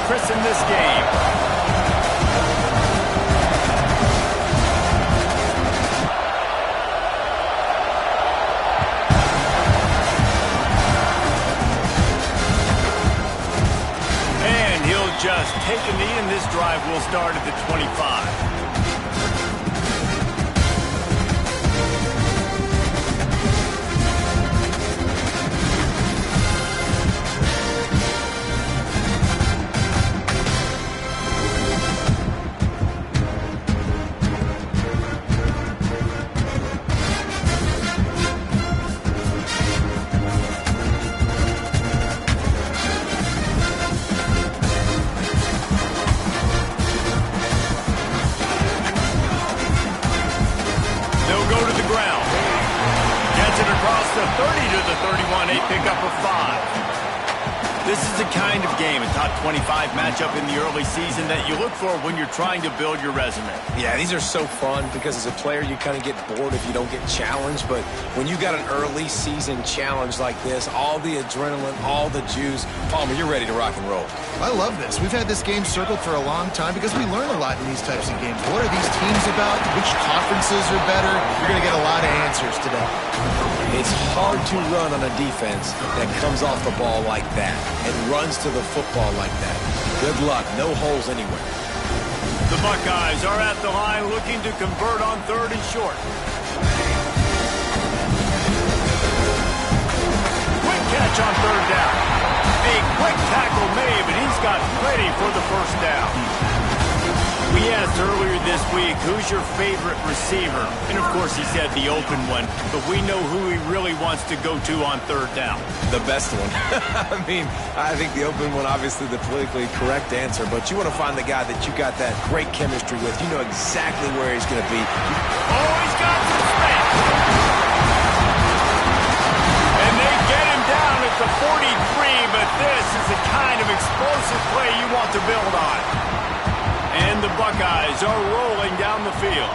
christen this game. And he'll just take a knee, and this drive will start at the 25. The 30 to the 31, a pickup of 5. This is the kind of game, a top 25 matchup in the early season that you look for when you're trying to build your resume. Yeah, these are so fun because as a player, you kind of get bored if you don't get challenged. But when you got an early season challenge like this, all the adrenaline, all the juice, Palmer, you're ready to rock and roll. I love this. We've had this game circled for a long time because we learn a lot in these types of games. What are these teams about? Which conferences are better? You're going to get a lot of answers today. It's hard to run on a defense that comes off the ball like that and runs to the football like that. Good luck. No holes anywhere. The Buckeyes are at the line looking to convert on 3rd and short. Quick catch on 3rd down. A quick tackle made, but he's got plenty for the 1st down. We asked earlier this week, who's your favorite receiver? And, of course, he said the open one, but we know who he really wants to go to on 3rd down. The best one. I think the open one, obviously the politically correct answer, but you want to find the guy that you got that great chemistry with. You know exactly where he's going to be. Oh, he's got some space. And they get him down at the 43, but this is the kind of explosive play you want to build on. And the Buckeyes are rolling down the field.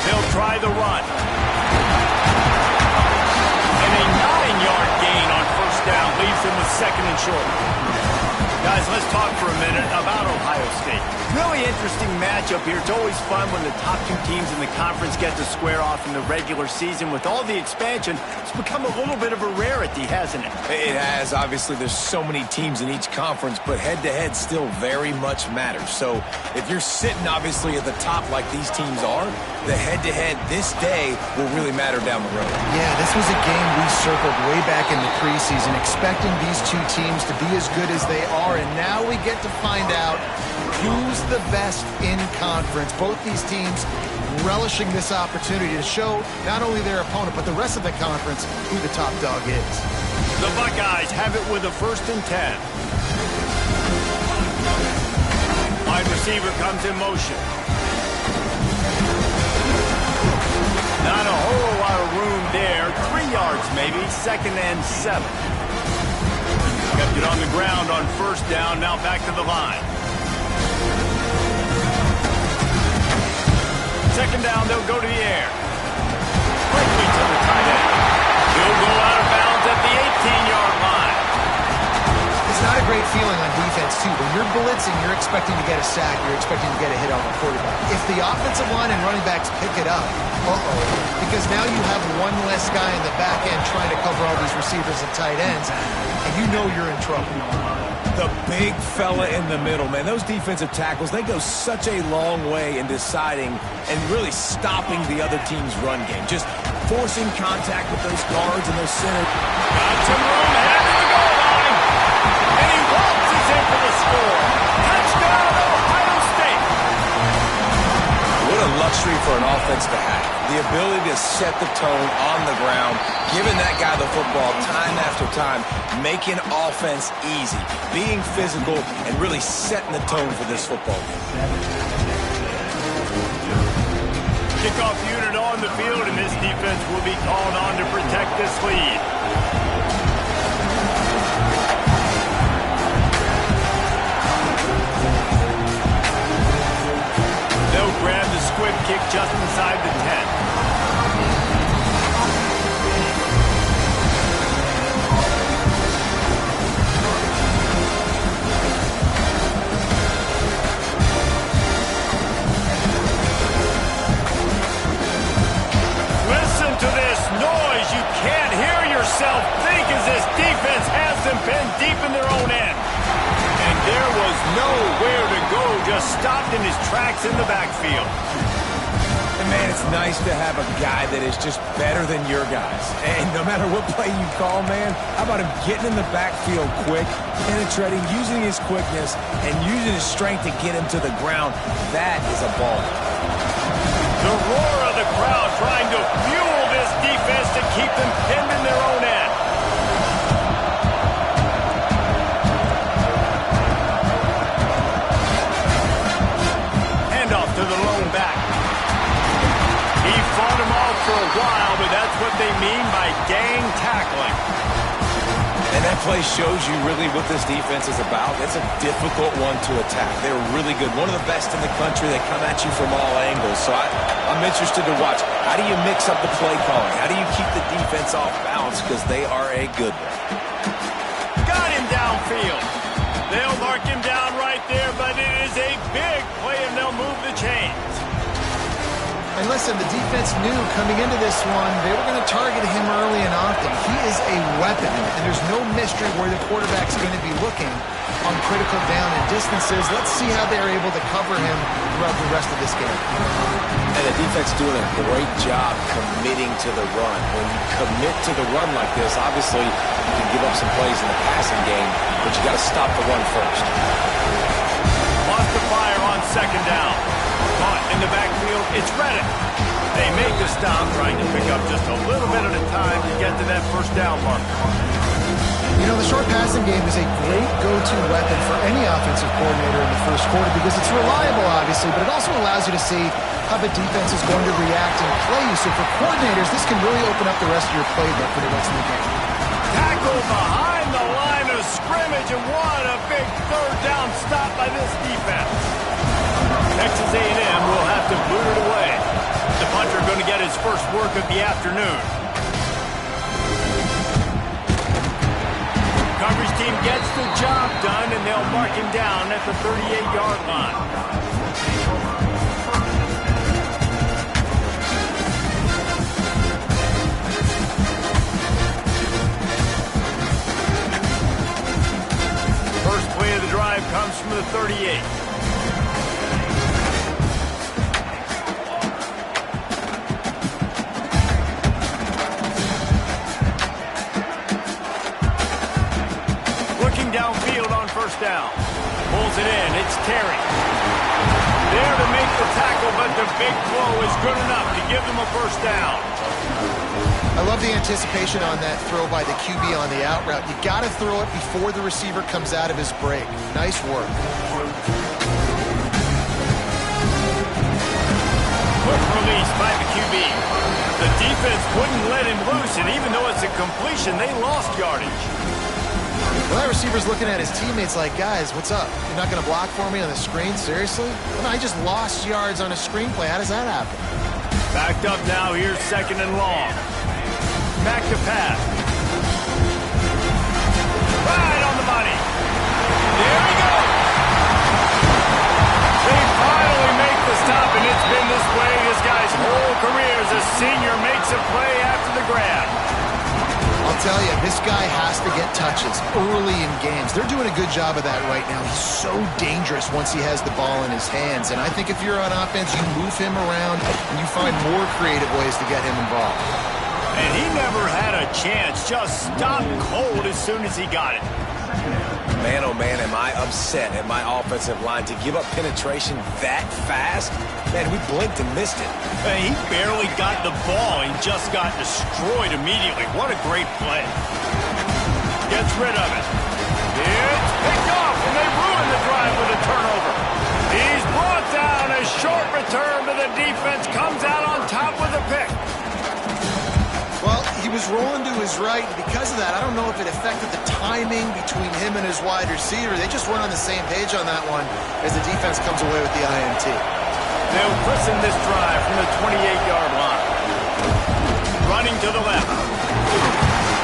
They'll try the run. And a 9-yard gain on 1st down leaves them with 2nd and short. Guys, let's talk for a minute about Ohio State. Really interesting matchup here. It's always fun when the top 2 teams in the conference get to square off in the regular season. With all the expansion, it's become a little bit of a rarity, hasn't it? It has. Obviously, there's so many teams in each conference, but head-to-head still very much matters. So if you're sitting, obviously, at the top like these teams are, the head-to-head this day will really matter down the road. Yeah, this was a game we circled way back in the preseason, expecting these 2 teams to be as good as they are, and now we get to find out who's the best in conference. Both these teams relishing this opportunity to show not only their opponent, but the rest of the conference who the top dog is. The Buckeyes have it with a 1st and 10. Wide receiver comes in motion. Not a whole lot of room there. 3 yards maybe. 2nd and 7. Kept it on the ground on 1st down. Now back to the line. 2nd down, they'll go to the air. Quickly to the tight end. He'll go out of bounds at the 18-yard line. It's not a great feeling on defense, too. When you're blitzing, you're expecting to get a sack. You're expecting to get a hit on the quarterback. If the offensive line and running backs pick it up, because now you have one less guy in the back end trying to cover all these receivers and tight ends, and you know you're in trouble. The big fella in the middle, man. Those defensive tackles, they go such a long way in deciding and really stopping the other team's run game. Just forcing contact with those guards and those centers. Got some room ahead of the goal line. And he waltzes in for the score. Touchdown, Ohio State. What a luxury for an offense to have. The ability to set the tone on the ground, giving that guy the football time after time, making offense easy, being physical, and really setting the tone for this football game. Kickoff unit on the field, and this defense will be called on to protect this lead. They'll grab the squib kick just inside the 10. nowhere to go, just stopped in his tracks in the backfield. And man, it's nice to have a guy that is just better than your guys. And no matter what play you call, man, how about him getting in the backfield quick, penetrating, using his quickness, and using his strength to get him to the ground. That is a ball. The roar of the crowd trying to fuel this defense to keep them pinned in their own end. Handoff to the lone back. He fought him off for a while, but that's what they mean by gang tackling. And that play shows you really what this defense is about. It's a difficult one to attack. They're really good. One of the best in the country. They come at you from all angles. So I'm interested to watch. How do you mix up the play calling? How do you keep the defense off balance? Because they are a good one. Got him downfield. They'll mark him down right there, but it is a big play, and they'll move the chains. And listen, the defense knew coming into this one, they were going to target him early and often. He is a weapon, and there's no mystery where the quarterback's going to be looking on critical down and distances. Let's see how they're able to cover him throughout the rest of this game. And the defense doing a great job committing to the run. When you commit to the run like this, obviously you can give up some plays in the passing game, but you got to stop the run first. Lost the fire on second down. Caught in the backfield, it's Reddick. They make the stop, trying to pick up just a little bit at a time to get to that first down mark. You know, the short passing game is a great go-to weapon for any offensive coordinator in the first quarter because it's reliable, obviously, but it also allows you to see how the defense is going to react and play you. So for coordinators, this can really open up the rest of your playbook for the rest of the game. Tackle behind the line of scrimmage, and what a big third down stop by this defense. Texas A&M will have to boot it away. The punter going to get his first work of the afternoon. Coverage team gets the job done, and they'll mark him down at the 38-yard line. First play of the drive comes from the 38. Downfield on first down. Pulls it in. It's Terry. There to make the tackle, but the big throw is good enough to give them a first down. I love the anticipation on that throw by the QB on the out route. You got to throw it before the receiver comes out of his break. Nice work. Quick release by the QB. The defense wouldn't let him loose, and even though it's a completion, they lost yardage. Well, that receiver's looking at his teammates like, guys, what's up? You're not going to block for me on the screen? Seriously? Well, I just lost yards on a screenplay. How does that happen? Backed up now. Here's second and long. Back to pass. Right on the money. There he goes. They finally make the stop, and it's been this way this guy's whole career as a senior makes a play after the grab. I'll tell you, this guy has to get touches early in games. They're doing a good job of that right now. He's so dangerous once he has the ball in his hands. And I think if you're on offense, you move him around and you find more creative ways to get him involved. And he never had a chance. Just stopped cold as soon as he got it. Man, oh man, am I upset at my offensive line to give up penetration that fast? Man, we blinked and missed it. He barely got the ball. He just got destroyed immediately. What a great play. Gets rid of it. It's picked off, and they ruin the drive with a turnover. He's brought down. A short return to the defense. Comes out on top with a pick. Well, he was rolling to his right, and because of that, I don't know if it affected the timing between him and his wide receiver. They just weren't on the same page on that one as the defense comes away with the INT. They'll christen this drive from the 28-yard line. Running to the left.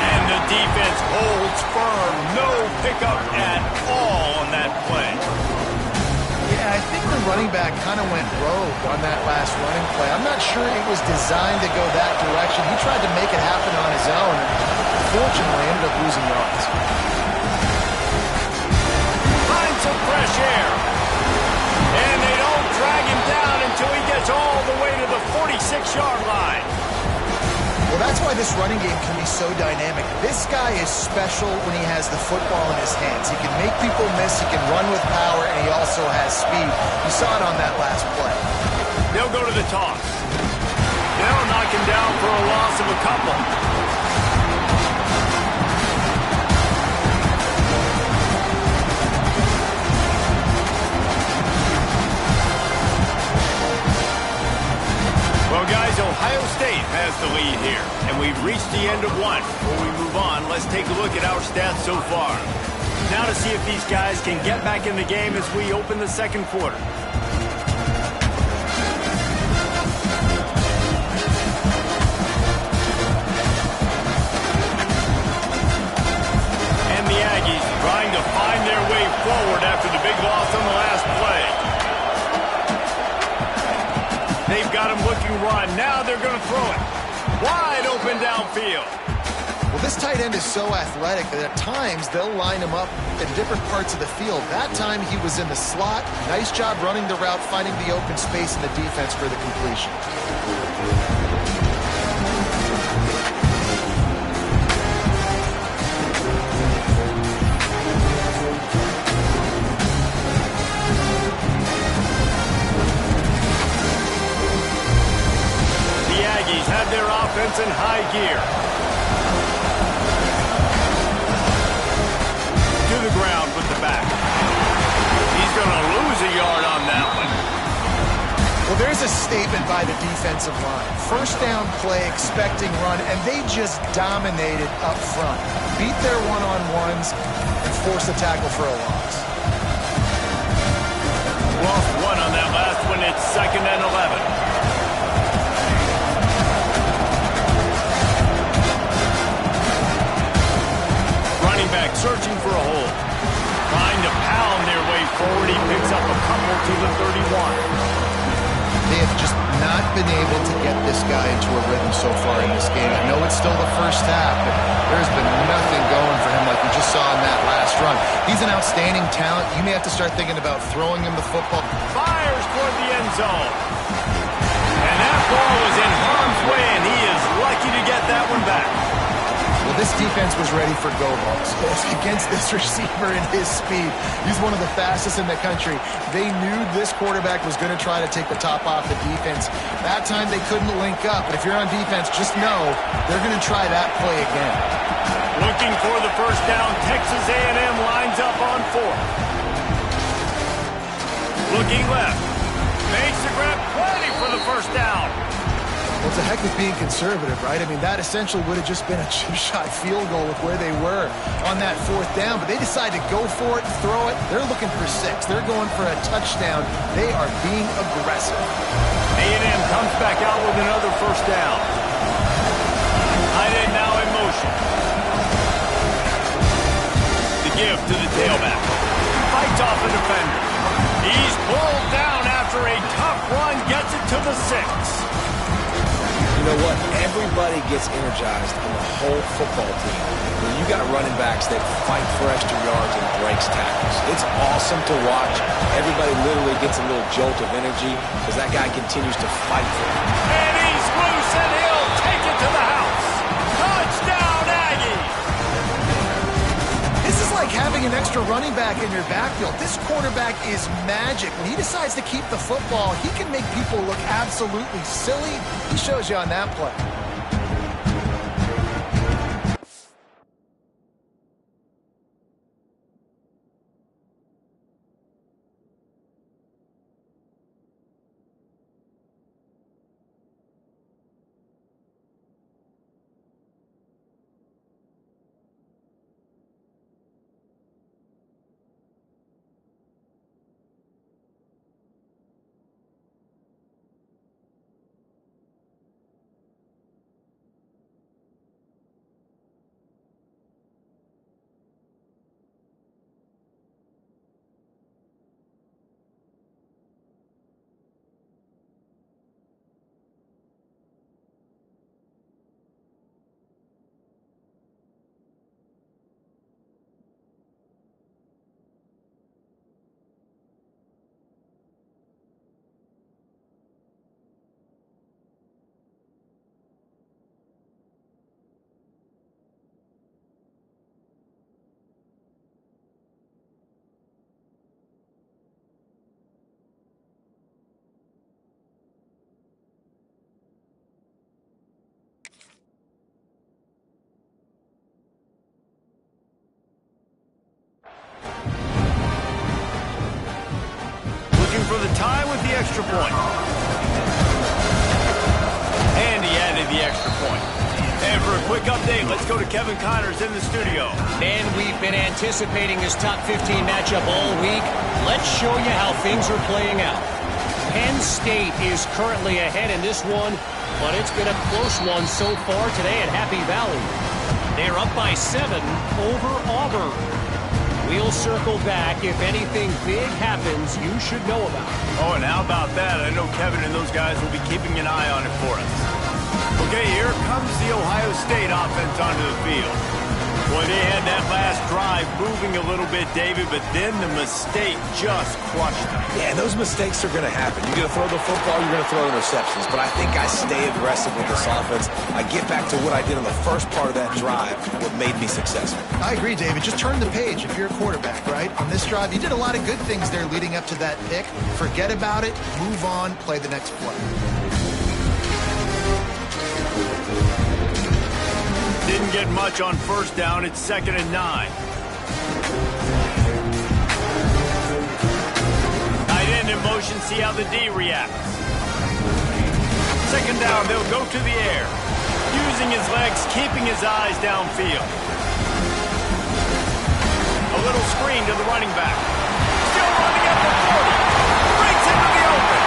And the defense holds firm. No pickup at all on that play. Yeah, I think the running back kind of went rogue on that last running play. I'm not sure it was designed to go that direction. He tried to make it happen on his own, and unfortunately ended up losing yards. Find some fresh air. 6-yard line. Well, that's why this running game can be so dynamic. This guy is special when he has the football in his hands. He can make people miss, he can run with power, and he also has speed. You saw it on that last play. They'll go to the toss. They'll knock him down for a loss of a couple. Well, guys, Ohio State has the lead here, and we've reached the end of one. Before we move on, let's take a look at our stats so far. Now to see if these guys can get back in the game as we open the second quarter. And the Aggies trying to find their way forward after the big loss on the last play. They've got him looking run. Now they're going to throw it. Wide open downfield. Well, this tight end is so athletic that at times they'll line him up in different parts of the field. That time he was in the slot. Nice job running the route, finding the open space in the defense for the completion. Have their offense in high gear. To the ground with the back. He's going to lose a yard on that one. Well, there's a statement by the defensive line. First down play, expecting run, and they just dominated up front. Beat their one-on-ones and forced a tackle for a loss. Lost one on that last one. It's 2nd and 11. Back searching for a hole. Trying to pound their way forward. He picks up a couple to the 31. They have just not been able to get this guy into a rhythm so far in this game. I know it's still the first half, but there's been nothing going for him like we just saw in that last run. He's an outstanding talent. You may have to start thinking about throwing him the football. Fires toward the end zone. And that ball was in harm's way, and he is lucky to get that one back. Well, this defense was ready for go balls. Against this receiver and his speed, he's one of the fastest in the country. They knew this quarterback was going to try to take the top off the defense. That time they couldn't link up, but if you're on defense, just know they're going to try that play again. Looking for the first down, Texas A&M lines up on 4th. Looking left, makes the grab, ready for the first down. Well, it's a heck of being conservative, right? I mean, that essentially would have just been a chip-shot field goal with where they were on that 4th down, but they decided to go for it, throw it. They're looking for 6. They're going for a touchdown. They are being aggressive. A&M comes back out with another first down. Tight end now in motion. The give to the tailback. Fights off the defender. He's pulled down after a tough run, gets it to the 6. You know what? Everybody gets energized on the whole football team when you got running backs that fight for extra yards and breaks tackles. It's awesome to watch. Everybody literally gets a little jolt of energy because that guy continues to fight for it. And he's loose, and he'll take it to the house. Touchdown, Aggies! This is like having an extra running back in your backfield. This quarterback is magic. When he decides to keep the football, he can make people look absolutely silly. He shows you on that play. time with the extra point. And he added the extra point. And for a quick update, let's go to Kevin Connors in the studio. And we've been anticipating this top 15 matchup all week. Let's show you how things are playing out. Penn State is currently ahead in this one, but it's been a close one so far today at Happy Valley. They're up by 7 over Auburn. We'll circle back. If anything big happens, you should know about it. Oh, and how about that? I know Kevin and those guys will be keeping an eye on it for us. Okay, here comes the Ohio State offense onto the field. Boy, they had that last drive moving a little bit, David, but then the mistake just crushed them. Yeah, those mistakes are going to happen. You're going to throw the football, you're going to throw interceptions. But I think I stay aggressive with this offense. I get back to what I did on the first part of that drive, what made me successful. I agree, David. Just turn the page if you're a quarterback, right? On this drive, you did a lot of good things there leading up to that pick. Forget about it, move on, play the next play. Didn't get much on first down. It's 2nd and 9. Tight end in motion. See how the D reacts. 2nd down. They'll go to the air. Using his legs, keeping his eyes downfield. A little screen to the running back. Still running at the 40. Breaks into the open.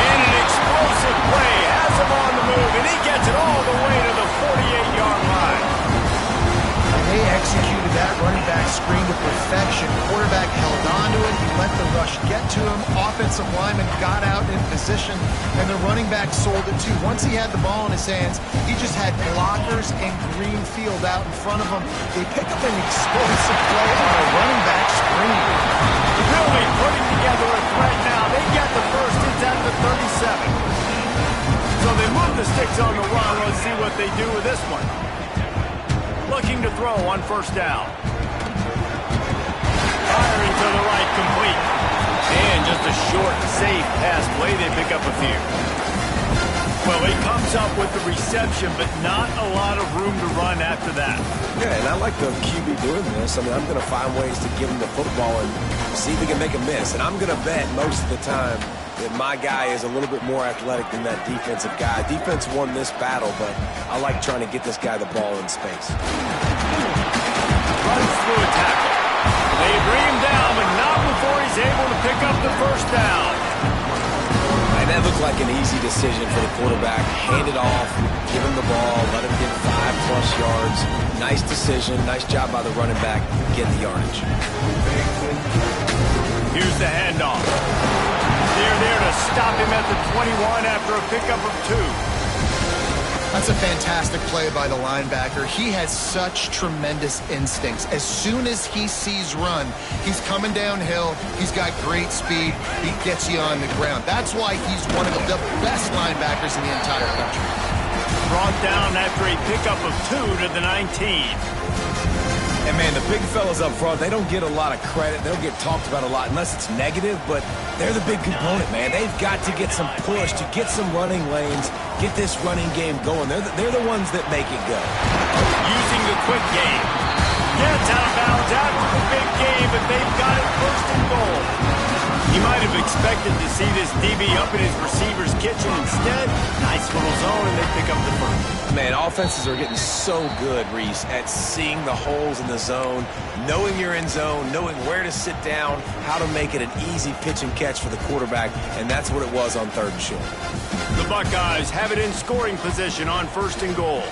And an explosive play. Has him on the move. And he gets it all the way to the 48-yard line. They executed that running back screen to perfection. Quarterback held on to it. He let the rush get to him. Offensive lineman got out in position, and the running back sold it too. Once he had the ball in his hands, he just had blockers and green field out in front of him. They pick up an explosive play on a running back screen. Really putting together a threat now. They get the first. It's at the 37. So they move the sticks on the run. Let's see what they do with this one. Looking to throw on first down. Firing to the right, complete. And just a short, safe pass play. They pick up a few. Well, he comes up with the reception, but not a lot of room to run after that. Yeah, and I like the QB doing this. I mean, I'm going to find ways to give him the football and see if he can make a miss. And I'm going to bet most of the time that my guy is a little bit more athletic than that defensive guy. Defense won this battle, but I like trying to get this guy the ball in space. Runs through a tackle. They bring him down, but not before he's able to pick up the first down. And that looked like an easy decision for the quarterback. Hand it off, give him the ball, let him get 5+ yards. Nice decision, nice job by the running back, get the yardage. Here's the handoff. They're there to stop him at the 21 after a pickup of 2. That's a fantastic play by the linebacker. He has such tremendous instincts. As soon as he sees run, he's coming downhill. He's got great speed. He gets you on the ground. That's why he's one of the best linebackers in the entire country. Brought down after a pickup of 2 to the 19. And, man, the big fellas up front, they don't get a lot of credit. They don't get talked about a lot unless it's negative, but they're the big component, man. They've got to get some push, to get some running lanes, get this running game going. They're the ones that make it go. Using the quick game. Gets out of bounds after the big game, but they've got it first and goal. He might have expected to see this DB up in his receiver's kitchen. Instead, nice little zone, and they pick up the first. Man, offenses are getting so good, Reese, at seeing the holes in the zone, knowing you're in zone, knowing where to sit down, how to make it an easy pitch and catch for the quarterback, and that's what it was on 3rd and short. The Buckeyes have it in scoring position on 1st and goal.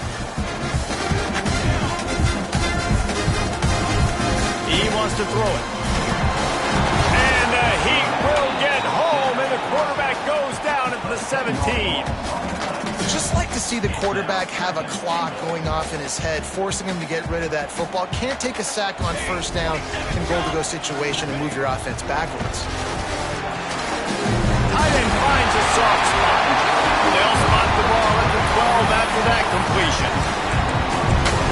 He wants to throw it. And the Heat will get home, and the quarterback goes down at the 17. Just like to see the quarterback have a clock going off in his head, forcing him to get rid of that football. Can't take a sack on first down in goal-to-go situation and move your offense backwards. Tight end finds a soft spot. They'll spot the ball at the 12 after that completion.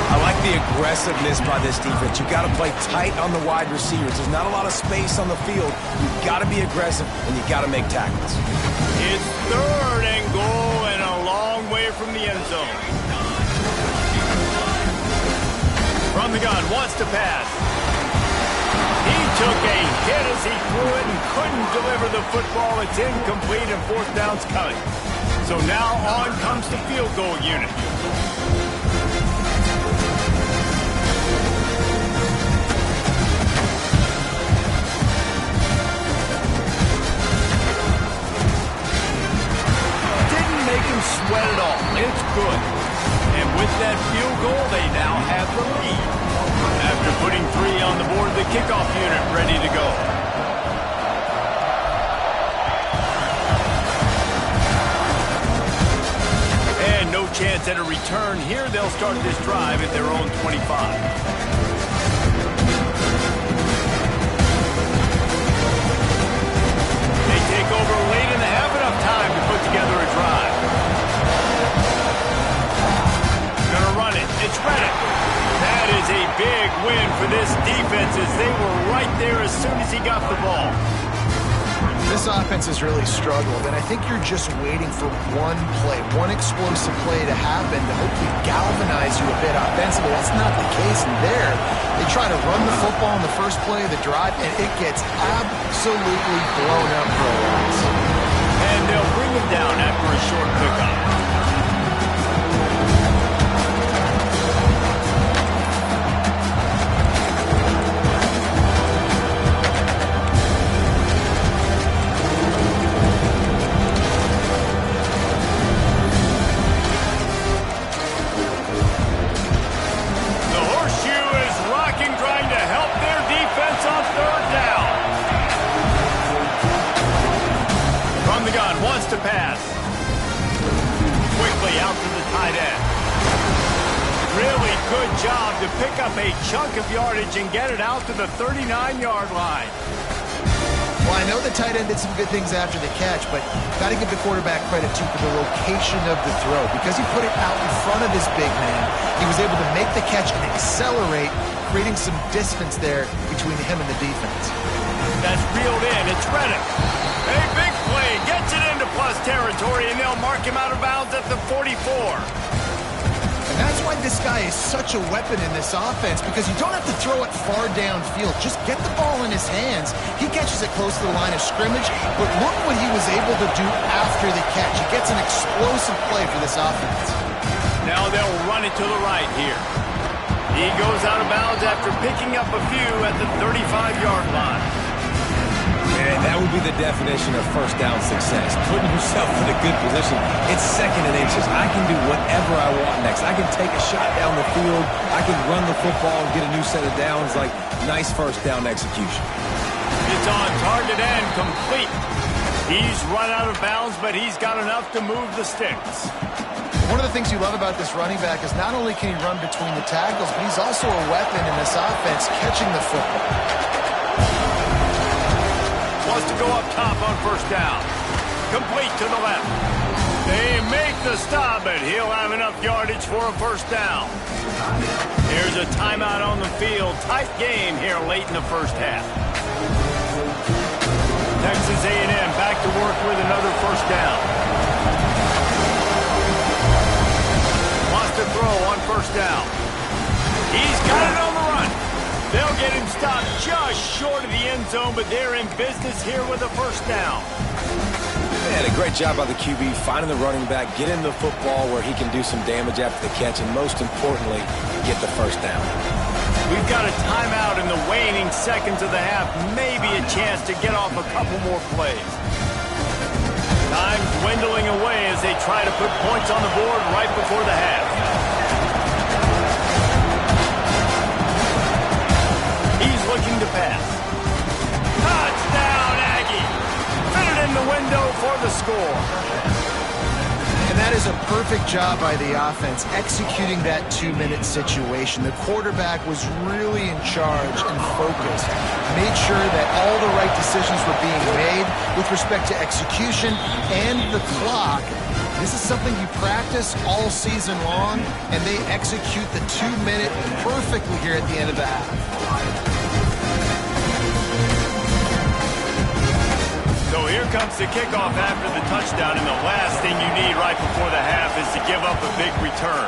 I like the aggressiveness by this defense. You've got to play tight on the wide receivers. There's not a lot of space on the field. You've got to be aggressive, and you've got to make tackles. It's 3rd and goal and a long way from the end zone. From the gun, wants to pass. He took a hit as he threw it and couldn't deliver the football. It's incomplete and fourth down's coming. So now on comes the field goal unit. Didn't make him sweat at all. It's good. And with that field goal, they now have the lead. After putting 3 on the board, the kickoff unit ready to go. And no chance at a return here. They'll start this drive at their own 25. They take over late and have enough time to put together a drive. Gonna run it. It's Reddick. That is a big win for this defense as they were right there as soon as he got the ball. This offense has really struggled, and I think you're just waiting for one play, one explosive play to happen to hopefully galvanize you a bit offensively. That's not the case in there. They try to run the football in the first play of the drive, and it gets absolutely blown up for a loss. And they'll bring him down after a short pickup. To pass. Quickly out to the tight end. Really good job to pick up a chunk of yardage and get it out to the 39-yard line. Well, I know the tight end did some good things after the catch, but got to give the quarterback credit, too, for the location of the throw. Because he put it out in front of his big man, he was able to make the catch and accelerate, creating some distance there between him and the defense. That's reeled in. It's Reddick. A big play. Gets it into plus territory, and they'll mark him out of bounds at the 44. And that's why this guy is such a weapon in this offense, because you don't have to throw it far downfield. Just get the ball in his hands. He catches it close to the line of scrimmage, but look what he was able to do after the catch. He gets an explosive play for this offense. Now they'll run it to the right here. He goes out of bounds after picking up a few at the 35-yard line. Man, that would be the definition of first down success. Putting yourself in a good position. It's second and inches. I can do whatever I want next. I can take a shot down the field. I can run the football and get a new set of downs. Like, nice first down execution. It's on target and complete. He's run out of bounds, but he's got enough to move the sticks. One of the things you love about this running back is not only can he run between the tackles, but he's also a weapon in this offense catching the football. Wants to go up top on first down. Complete to the left. They make the stop, but he'll have enough yardage for a first down. Here's a timeout on the field. Tight game here late in the first half. Texas A&M back to work with another first down. Wants to throw on first down. He's got it on the run. They'll get him stopped just short of the end zone, but they're in business here with a first down. Man, a great job by the QB finding the running back, getting the football where he can do some damage after the catch, and most importantly, get the first down. We've got a timeout in the waning seconds of the half. Maybe a chance to get off a couple more plays. Time's dwindling away as they try to put points on the board right before the half. Looking to pass. Touchdown, Aggie! Fit it in the window for the score. And that is a perfect job by the offense, executing that 2-minute situation. The quarterback was really in charge and focused. Made sure that all the right decisions were being made with respect to execution and the clock. This is something you practice all season long, and they execute the 2-minute perfectly here at the end of the half. So here comes the kickoff after the touchdown, and the last thing you need right before the half is to give up a big return.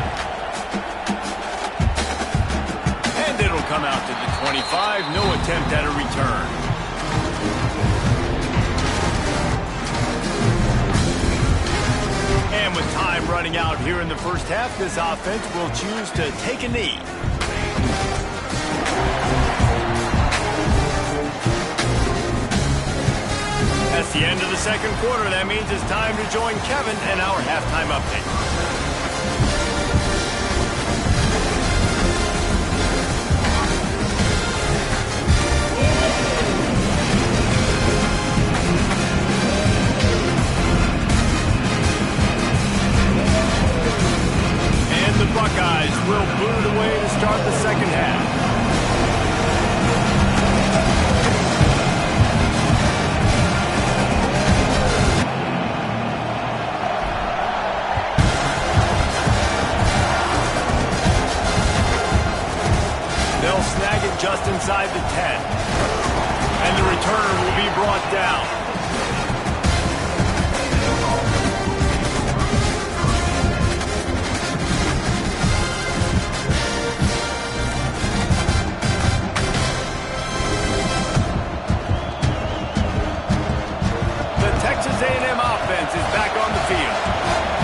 And it'll come come out to the 25. No attempt at a return. And with time running out here in the first half, this offense will choose to take a knee. That's the end of the second quarter. That means it's time to join Kevin and our halftime update. And the Buckeyes will boot it away to start the second half. They'll snag it just inside the 10. And the return will be brought down. The Texas A&M offense is back on the field.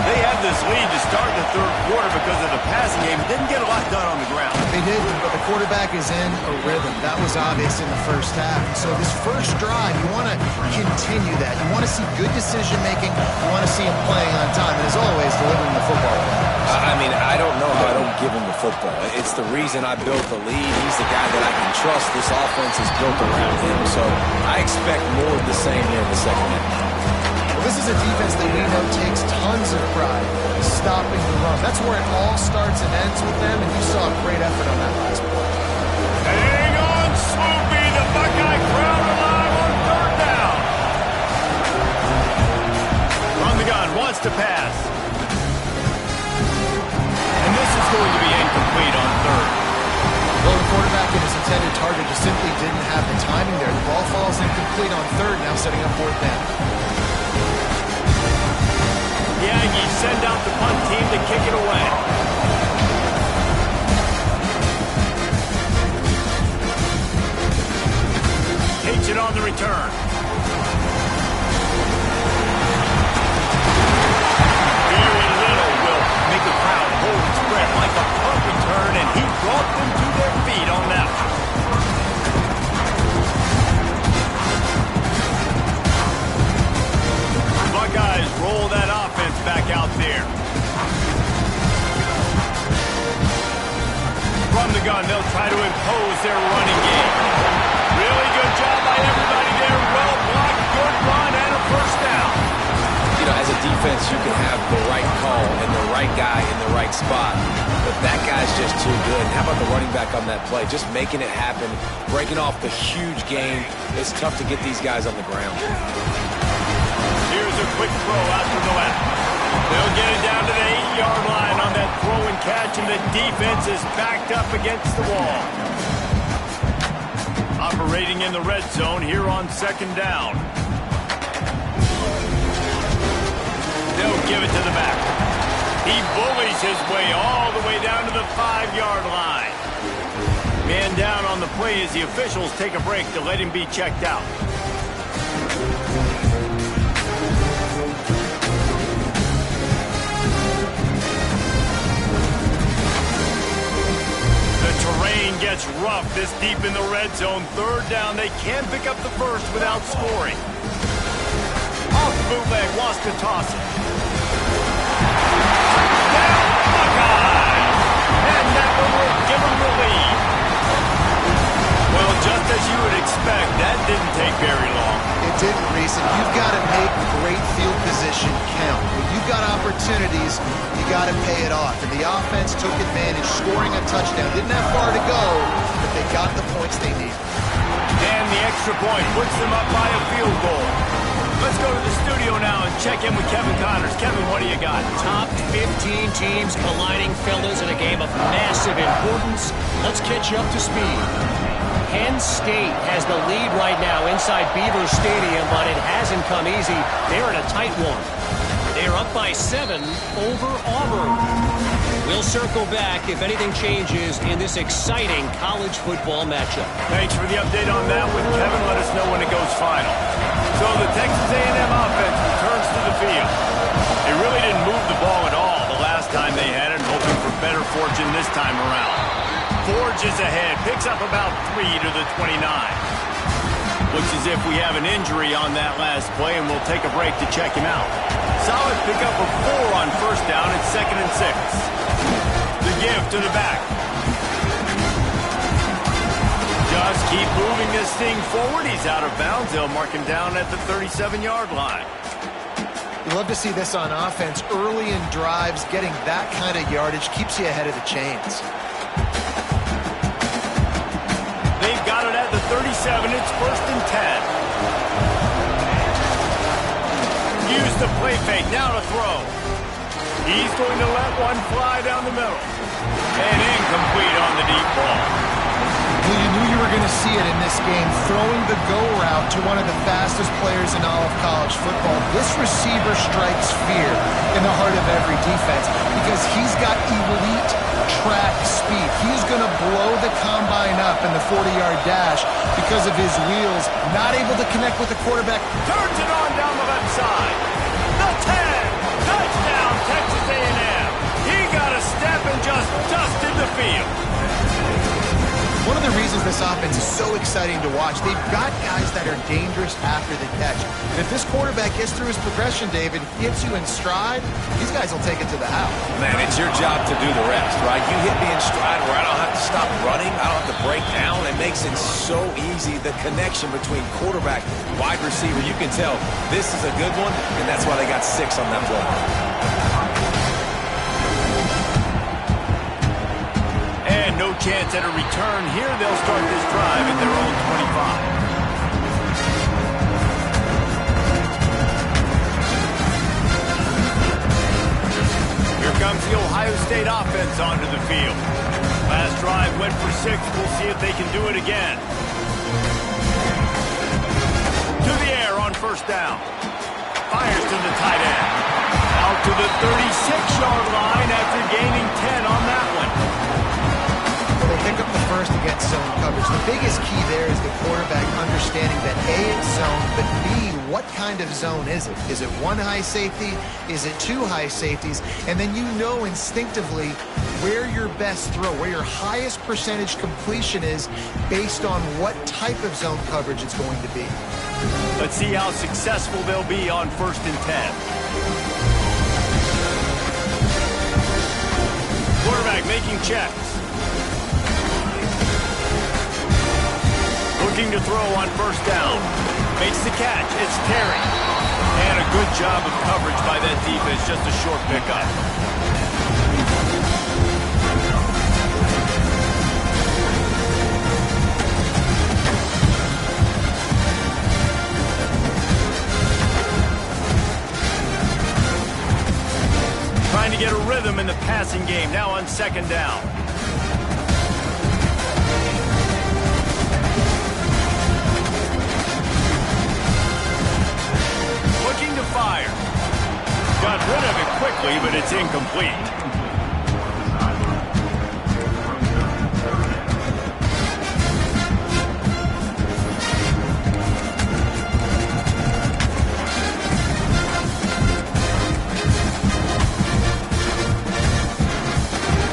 They had this lead to start the third quarter because of the passing game. Didn't get a lot done on the ground. They did, but the quarterback is in a rhythm. That was obvious in the first half. So this first drive, you want to continue that. You want to see good decision-making. You want to see him playing on time. And as always, delivering the football. I mean, I don't know how I don't give him the football. It's the reason I built the lead. He's the guy that I can trust. This offense is built around him. So I expect more of the same here in the second half. This is a defense that we know takes tons of pride stopping the run. That's where it all starts and ends with them, and you saw a great effort on that last play. Hang on, Swoopy, the Buckeye crowd alive on third down. From the gun, wants to pass. And this is going to be incomplete on third. Well, the quarterback and his intended target just simply didn't have the timing there. The ball falls incomplete on third, now setting up fourth down. The Aggies send out the punt team to kick it away. Takes it on the return. Very little will make the crowd hold its breath like a punt return, and he brought them to their feet on that one. Buckeyes roll that offense back out there. From the gun, they'll try to impose their running game. Really good job by everybody there. Well blocked, good run, and a first down. You know, as a defense, you can have the right call and the right guy in the right spot. But that guy's just too good. And how about the running back on that play? Just making it happen, breaking off the huge gain. It's tough to get these guys on the ground. Here's a quick throw out to the left. They'll get it down to the 8-yard line on that throw and catch, and the defense is backed up against the wall. Operating in the red zone here on second down. They'll give it to the back. He bullies his way all the way down to the 5-yard line. Man down on the play as the officials take a break to let him be checked out. Terrain gets rough this deep in the red zone. Third down, they can pick up the first without scoring. Off the bootleg, wants to toss it. Down, Buckeye! And that one will give them the lead. Well, just as you would expect, that didn't take very long. It didn't, Reese, and you've got to make great field position count. When you've got opportunities, you got to pay it off. And the offense took advantage, scoring a touchdown. Didn't have far to go, but they got the points they needed. And the extra point puts them up by a field goal. Let's go to the studio now and check in with Kevin Connors. Kevin, what do you got? Top 15 teams colliding, fellas, in a game of massive importance. Let's catch you up to speed. Penn State has the lead right now inside Beaver Stadium, but it hasn't come easy. They're in a tight one. They're up by 7 over Auburn. We'll circle back if anything changes in this exciting college football matchup. Thanks for the update on that one, Kevin. Let us know when it goes final. So the Texas A&M offense returns to the field. They really didn't move the ball at all the last time they had it, hoping for better fortune this time around. Forges ahead, picks up about 3 to the 29. Looks as if we have an injury on that last play, and we'll take a break to check him out. Solid pickup of 4 on first down at 2nd and 6. The give to the back. Just keep moving this thing forward. He's out of bounds. They'll mark him down at the 37-yard line. You love to see this on offense. Early in drives, getting that kind of yardage keeps you ahead of the chains. They've got it at the 37. It's 1st and 10. Use the play fake. Now to throw. He's going to let one fly down the middle. And incomplete on the deep ball. Well, you knew you were going to see it in this game, throwing the go route to one of the fastest players in all of college football. This receiver strikes fear in the heart of every defense because he's got elite track speed. He's going to blow the combine up in the 40-yard dash because of his wheels, not able to connect with the quarterback. Turns it on down the left side. The 10. Touchdown, Texas A&M. He got a step and just dusted the field. One of the reasons this offense is so exciting to watch, they've got guys that are dangerous after the catch. And if this quarterback gets through his progression, David, gets you in stride, these guys will take it to the house. Man, it's your job to do the rest, right? You hit me in stride where I don't have to stop running. I don't have to break down. It makes it so easy, the connection between quarterback, wide receiver. You can tell this is a good one, and that's why they got 6 on that play. And no chance at a return here. They'll start this drive at their own 25. Here comes the Ohio State offense onto the field. Last drive went for 6. We'll see if they can do it again. To the air on first down. Fires to the tight end. Out to the 36-yard line after gaining 10 on that one. They pick up the first against zone coverage. The biggest key there is the quarterback understanding that A, it's zone, but B, what kind of zone is it? Is it 1 high safety? Is it 2 high safeties? And then you know instinctively where your best throw, where your highest percentage completion is based on what type of zone coverage it's going to be. Let's see how successful they'll be on 1st and 10. Quarterback making checks. Looking to throw on first down. Makes the catch. It's Terry. And a good job of coverage by that defense. Just a short pickup. Trying to get a rhythm in the passing game. Now on 2nd down. Looking to fire. Got rid of it quickly, but it's incomplete.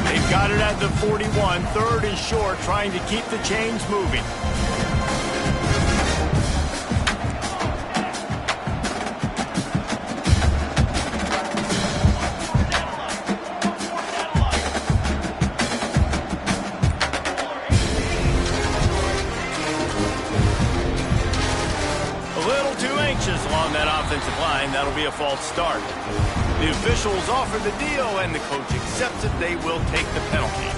They've got it at the 41. 3rd and short, trying to keep the chains moving. Along that offensive line, that'll be a false start. The officials offer the deal, and the coach accepts it. They will take the penalty.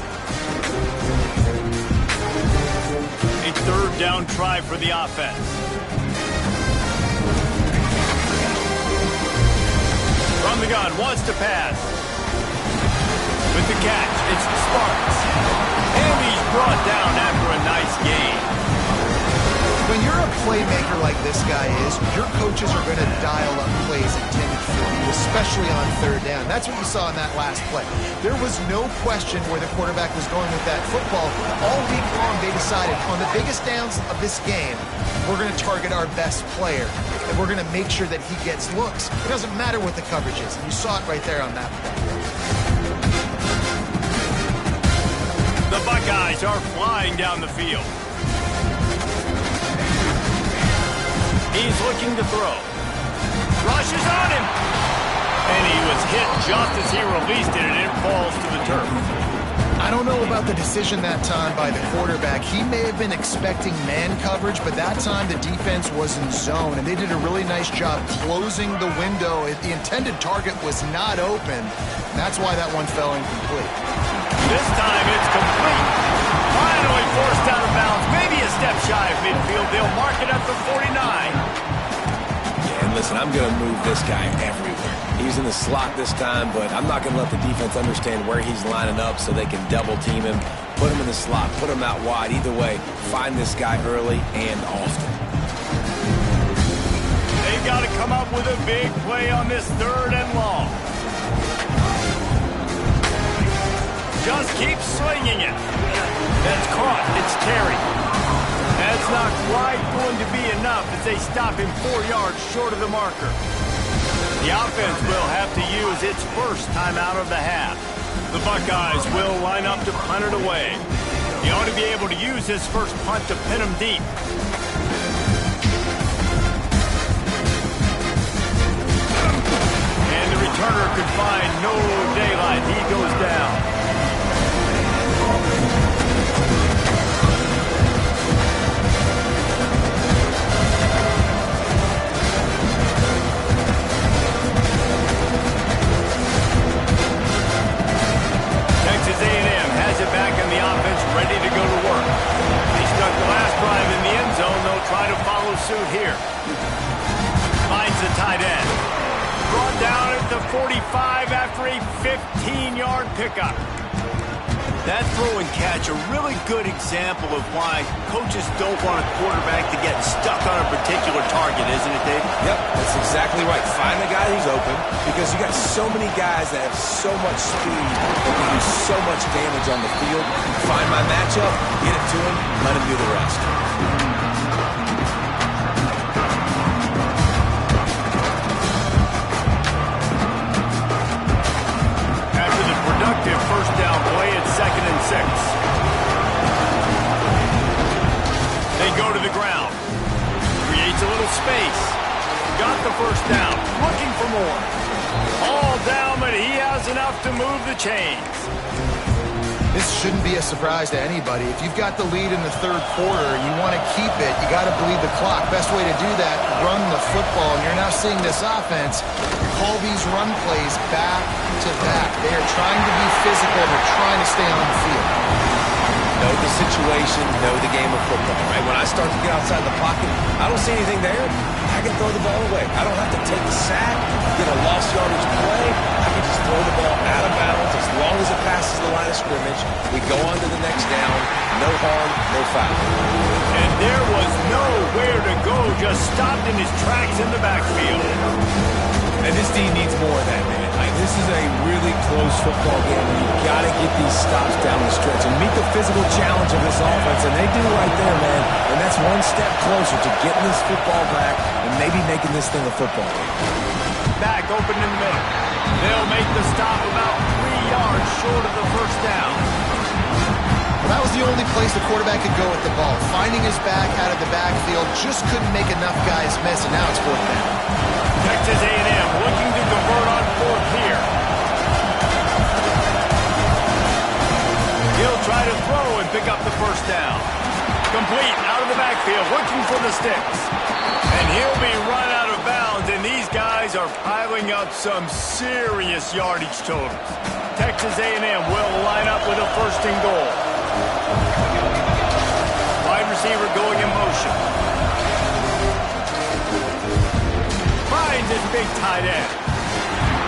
A 3rd down try for the offense. From the gun, wants to pass. With the catch, it's Sparks. And he's brought down after a nice gain. When you're a playmaker like this guy is, your coaches are going to dial up plays intended for you, especially on third down. That's what you saw in that last play. There was no question where the quarterback was going with that football. All week long, they decided on the biggest downs of this game, we're going to target our best player, and we're going to make sure that he gets looks. It doesn't matter what the coverage is. And you saw it right there on that play. The Buckeyes are flying down the field. He's looking to throw. Rushes on him. And he was hit just as he released it, and it falls to the turf. I don't know about the decision that time by the quarterback. He may have been expecting man coverage, but that time the defense was in zone, and they did a really nice job closing the window. The intended target was not open. That's why that one fell incomplete. This time it's complete. Finally forced out of bounds. Maybe a step shy of midfield. They'll mark it at the 49. Yeah, and listen, I'm going to move this guy everywhere. He's in the slot this time, but I'm not going to let the defense understand where he's lining up so they can double team him, put him in the slot, put him out wide. Either way, find this guy early and often. They've got to come up with a big play on this 3rd and long. Just keep swinging it. That's caught. It's Terry. That's not quite going to be enough as they stop him 4 yards short of the marker. The offense will have to use its first timeout of the half. The Buckeyes will line up to punt it away. He ought to be able to use his first punt to pin him deep. And the returner could find no daylight. He goes down. Texas A&M has it back in the offense, ready to go to work. They stuck the last drive in the end zone. They'll try to follow suit here. Finds the tight end. Brought down at the 45 after a 15-yard pickup. That throw and catch, a really good example of why coaches don't want a quarterback to get stuck on a particular target, isn't it, Dave? Yep, that's exactly right. Find the guy who's open, because you got so many guys that have so much speed that can do so much damage on the field. Find my matchup, get it to him, let him do the rest. First down play at 2nd and 6. They go to the ground. Creates a little space. Got the first down. Looking for more. All down, but he has enough to move the chains. This shouldn't be a surprise to anybody. If you've got the lead in the 3rd quarter, you want to keep it, you got to bleed the clock. Best way to do that, run the football. And you're now seeing this offense call these run plays back to back. They are trying to be physical. They're trying to stay on the field. Know the situation, know the game of football, right? When I start to get outside the pocket, I don't see anything there. I can throw the ball away. I don't have to take the sack, get a lost yardage play. I can just throw the ball out of bounds as long as it passes the line of scrimmage. We go on to the next down. No harm, no foul. And there was nowhere to go, just stopped in his tracks in the backfield. And this team needs more of that, man. Like, this is a really close football game, and you've got to get these stops down the stretch and meet the physical challenge of this offense, and they do right there, man. And that's one step closer to getting this football back and maybe making this thing a football game. Back open in the middle. They'll make the stop about 3 yards short of the first down. Well, that was the only place the quarterback could go with the ball. Finding his back out of the backfield, just couldn't make enough guys miss, and now it's 4th down. Texas A&M looking to convert on 4th here. He'll try to throw and pick up the first down. Complete out of the backfield, looking for the sticks. And he'll be run out of bounds, and these guys are piling up some serious yardage totals. Texas A&M will line up with a 1st and goal. Wide receiver going in motion. Finds his big tight end.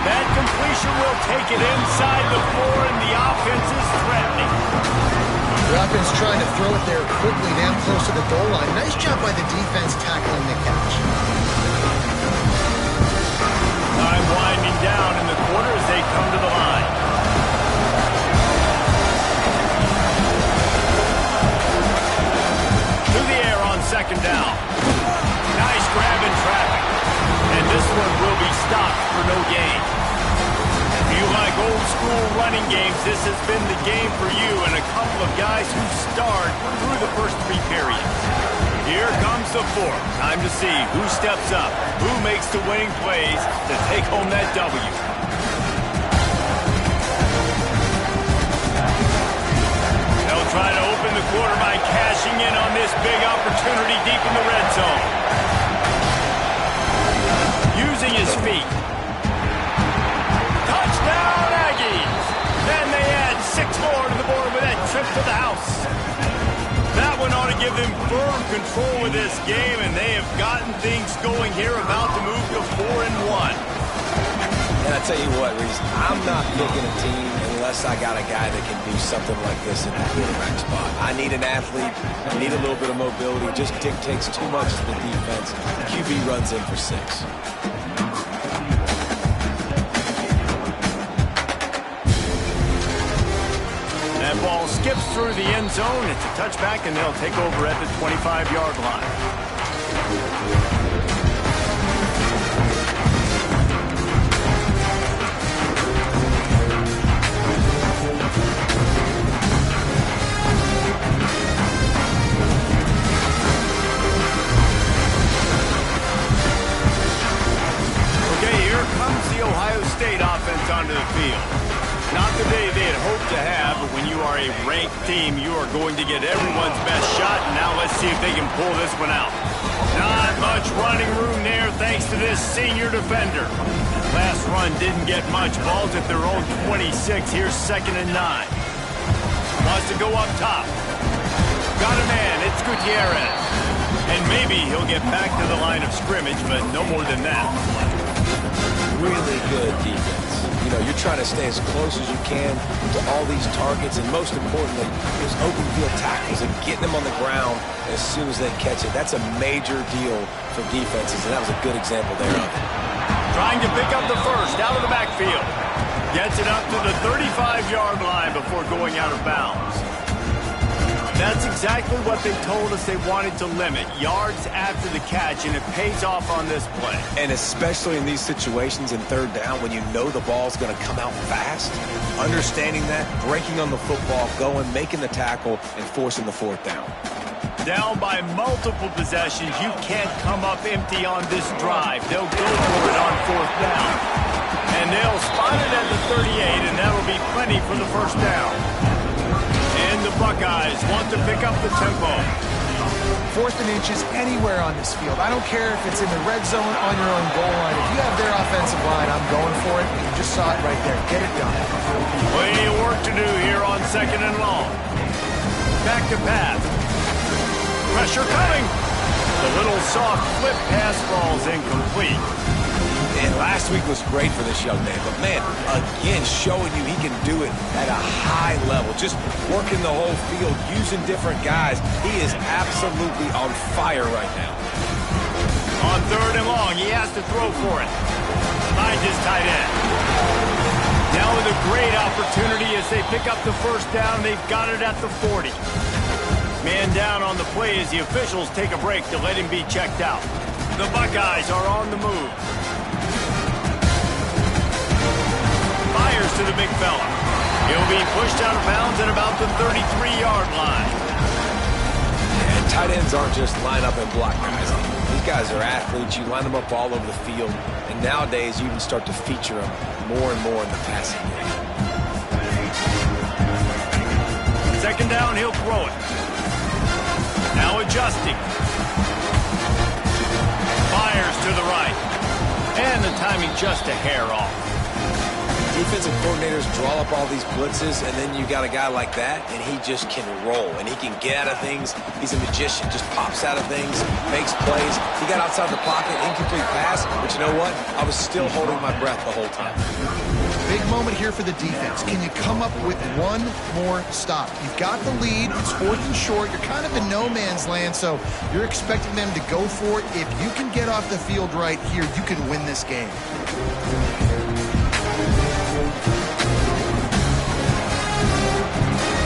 That completion will take it inside the 4, and the offense is threatening. The offense trying to throw it there quickly down close to the goal line. Nice job by the defense tackling the catch. Time winding down in the quarter as they come to the line. Through the air on second down. Nice grab in traffic. And this one will be stopped for no gain. If you like old school running games, this has been the game for you and a couple of guys who start through the first three periods. Here comes the fourth. Time to see who steps up, who makes the winning plays to take home that W. They'll try to open the quarter by cashing in on this big opportunity deep in the red zone. Using his feet. Touchdown, Aggies! Then they add 6 more to the board with that trip to the house. That one ought to give them firm control of this game, and they have gotten things going here, about to move to 4-1. And I tell you what, Reese, I'm not picking a team unless I got a guy that can do something like this in the quarterback spot. I need an athlete, I need a little bit of mobility, just dictates too much to the defense. QB runs in for 6. That ball skips through the end zone. It's a touchback, and they'll take over at the 25-yard line. Okay, here comes the Ohio State offense onto the field. Not the day they had hoped to have, but when you are a ranked team, you are going to get everyone's best shot, and now let's see if they can pull this one out. Not much running room there thanks to this senior defender. Last run didn't get much. Ball's at their own 26. Here's 2nd and 9. Wants to go up top. Got a man. It's Gutierrez. And maybe he'll get back to the line of scrimmage, but no more than that. Really good defense. You know, you're trying to stay as close as you can to all these targets, and most importantly, those open field tackles and getting them on the ground as soon as they catch it. That's a major deal for defenses, and that was a good example there of it. Trying to pick up the first out of the backfield. Gets it up to the 35-yard line before going out of bounds. That's exactly what they told us they wanted to limit. Yards after the catch, and it pays off on this play. And especially in these situations in 3rd down when you know the ball's going to come out fast, understanding that, breaking on the football, going, making the tackle, and forcing the 4th down. Down by multiple possessions, you can't come up empty on this drive. They'll go for it on 4th down. And they'll spot it at the 38, and that'll be plenty for the 1st down. And the Buckeyes want to pick up the tempo. 4th and inches anywhere on this field. I don't care if it's in the red zone on your own goal line. If you have their offensive line, I'm going for it. You just saw it right there. Get it done. Plenty of work to do here on 2nd and long. Back to pass. Pressure coming. The little soft flip pass falls incomplete. And last week was great for this young man. But, man, again, showing you he can do it at a high level. Just working the whole field, using different guys. He is absolutely on fire right now. On 3rd and long, he has to throw for it. Finds his tight end. Now with a great opportunity as they pick up the 1st down. They've got it at the 40. Man down on the play as the officials take a break to let him be checked out. The Buckeyes are on the move. Fires to the big fella. He'll be pushed out of bounds at about the 33-yard line. And tight ends aren't just line up and block guys. These guys are athletes. You line them up all over the field. And nowadays, you can start to feature them more and more in the passing game. 2nd down, he'll throw it. Now adjusting. Fires to the right. And the timing just a hair off. Defensive coordinators draw up all these blitzes, and then you got a guy like that, and he just can roll, and he can get out of things. He's a magician, just pops out of things, makes plays. He got outside the pocket, incomplete pass, but you know what? I was still holding my breath the whole time. Big moment here for the defense. Can you come up with one more stop? You've got the lead. It's 4th and short. You're kind of in no man's land, so you're expecting them to go for it. If you can get off the field right here, you can win this game.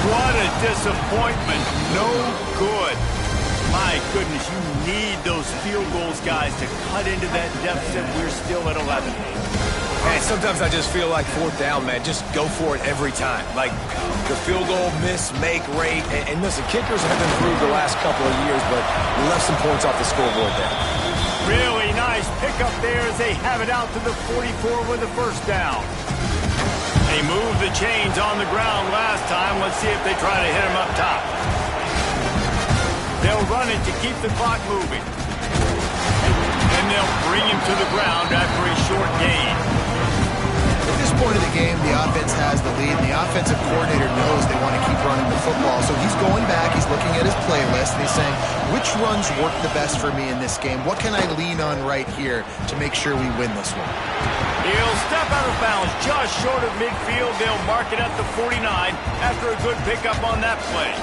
What a disappointment. No good. My goodness, you need those field goals, guys, to cut into that deficit. We're still at 11. Man, sometimes I just feel like 4th down, man. Just go for it every time. Like the field goal miss, make rate. And listen, kickers have improved the last couple of years, but we left some points off the scoreboard there. Really nice pickup there as they have it out to the 44 with the 1st down. They moved the chains on the ground last time. Let's see if they try to hit him up top. They'll run it to keep the clock moving. And they'll bring him to the ground after a short gain. At this point of the game, the offense has the lead, and the offensive coordinator knows they want to keep running the football. So he's going back, he's looking at his playlist, and he's saying, which runs work the best for me in this game? What can I lean on right here to make sure we win this one? He'll step out of bounds just short of midfield. They'll mark it at the 49 after a good pickup on that play.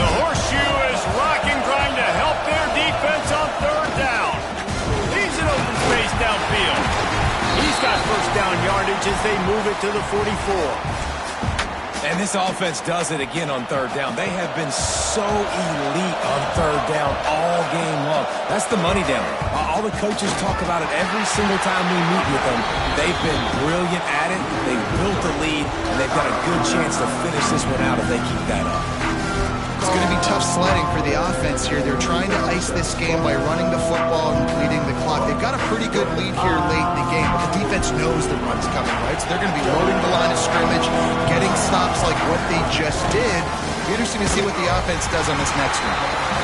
The horseshoe is rocking, trying to help their defense on 3rd down. He's in open space downfield. He's got 1st down yardage as they move it to the 44. And this offense does it again on 3rd down. They have been so elite on 3rd down all game long. That's the money down. All the coaches talk about it every single time we meet with them. They've been brilliant at it. They've built the lead, and they've got a good chance to finish this one out if they keep that up. It's going to be tough sledding for the offense here. They're trying to ice this game by running the football and leading the clock. They've got a pretty good lead here late in the game, but the defense knows the run's coming, right? So they're going to be loading the line of scrimmage, getting stops like what they just did. It'll be interesting to see what the offense does on this next one.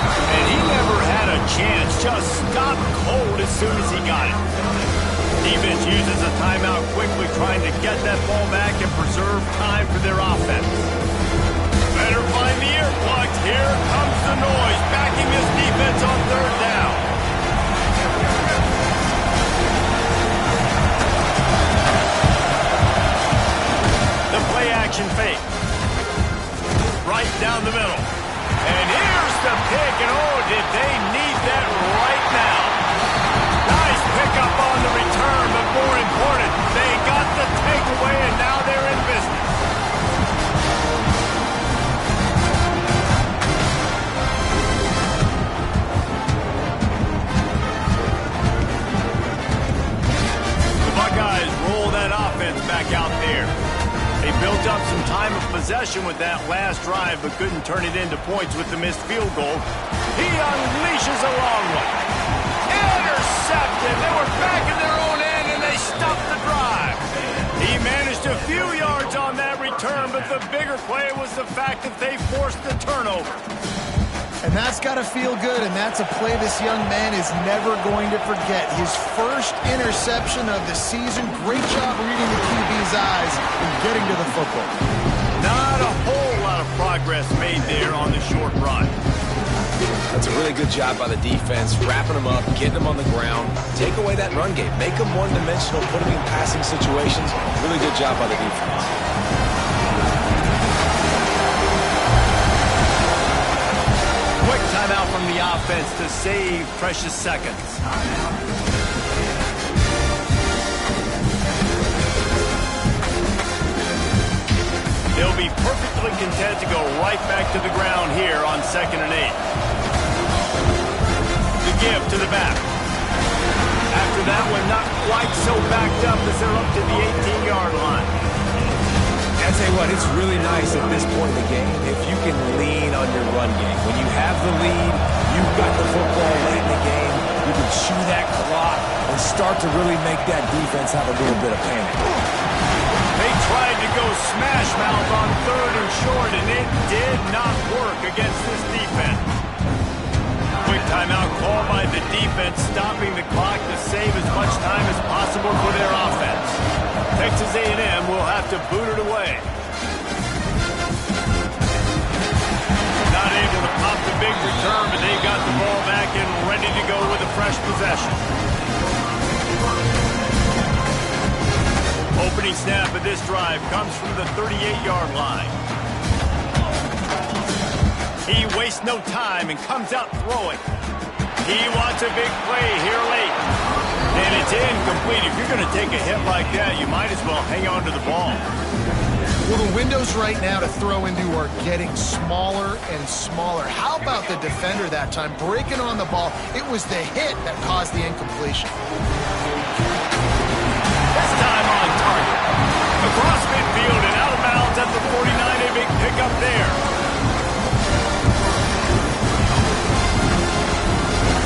And he never had a chance. Just stopped cold as soon as he got it. Defense uses a timeout quickly, trying to get that ball back and preserve time for their offense. Better find the earplugs. Here comes the noise, backing this defense on 3rd down. The play action fake. Right down the middle. And here's the pick, and oh, did they need that right now. Nice pickup on the return, but more important, they got the takeaway, and now they're in business. Buckeyes roll that offense back out there. They built up some time of possession with that last drive, but couldn't turn it into points with the missed field goal. He unleashes a long one. Intercepted. They were back in their own end, and they stopped the drive. He managed a few yards on that return, but the bigger play was the fact that they forced the turnover. And that's got to feel good, and that's a play this young man is never going to forget. His first interception of the season. Great job reading the QB's eyes and getting to the football. Not a whole lot of progress made there on the short run. That's a really good job by the defense, wrapping them up, getting them on the ground, take away that run game, make them one-dimensional, put them in passing situations. Really good job by the defense. Quick timeout from the offense to save precious seconds. They'll be perfectly content to go right back to the ground here on 2nd and 8. The give to the back. After that one, not quite so backed up as they're up to the 18-yard line. I tell you what, it's really nice at this point in the game if you can lean on your run game. When you have the lead, you've got the football late in the game, you can chew that clock and start to really make that defense have a little bit of panic. They tried to go smash mouth on 3rd and short, and it did not work against this defense. Quick timeout call by the defense, stopping the clock to save as much time as possible for their offense. Texas A&M will have to boot it away. Not able to pop the big return, but they got the ball back and ready to go with a fresh possession. Opening snap of this drive comes from the 38-yard line. He wastes no time and comes out throwing. He wants a big play here late. And it's incomplete. If you're going to take a hit like that, you might as well hang on to the ball. Well, the windows right now to throw into are getting smaller and smaller. How about the defender that time breaking on the ball? It was the hit that caused the incompletion. This time on target. Across midfield and out of bounds at the 49. A big pickup there.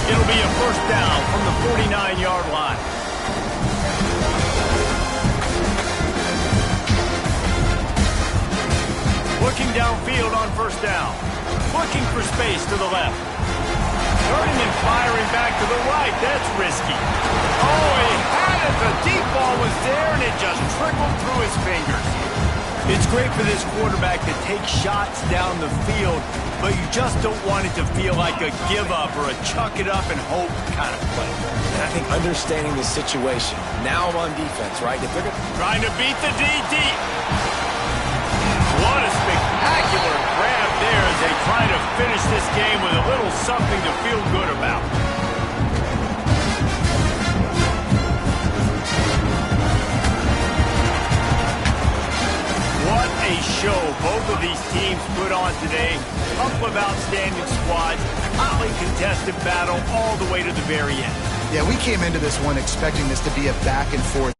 It'll be a first down from the 49-yard line. Looking downfield on first down. Looking for space to the left. Turning and firing back to the right. That's risky. Oh, he had it. The deep ball was there, and it just trickled through his fingers. It's great for this quarterback to take shots down the field, but you just don't want it to feel like a give-up or a chuck-it-up and hope kind of play. And I think understanding the situation, now I'm on defense, right? If they're trying to beat the DT. What a spectacular grab there as they try to finish this game with a little something to feel good about. What a show both of these teams put on today. Couple of outstanding squads, hotly contested battle all the way to the very end. Yeah, we came into this one expecting this to be a back and forth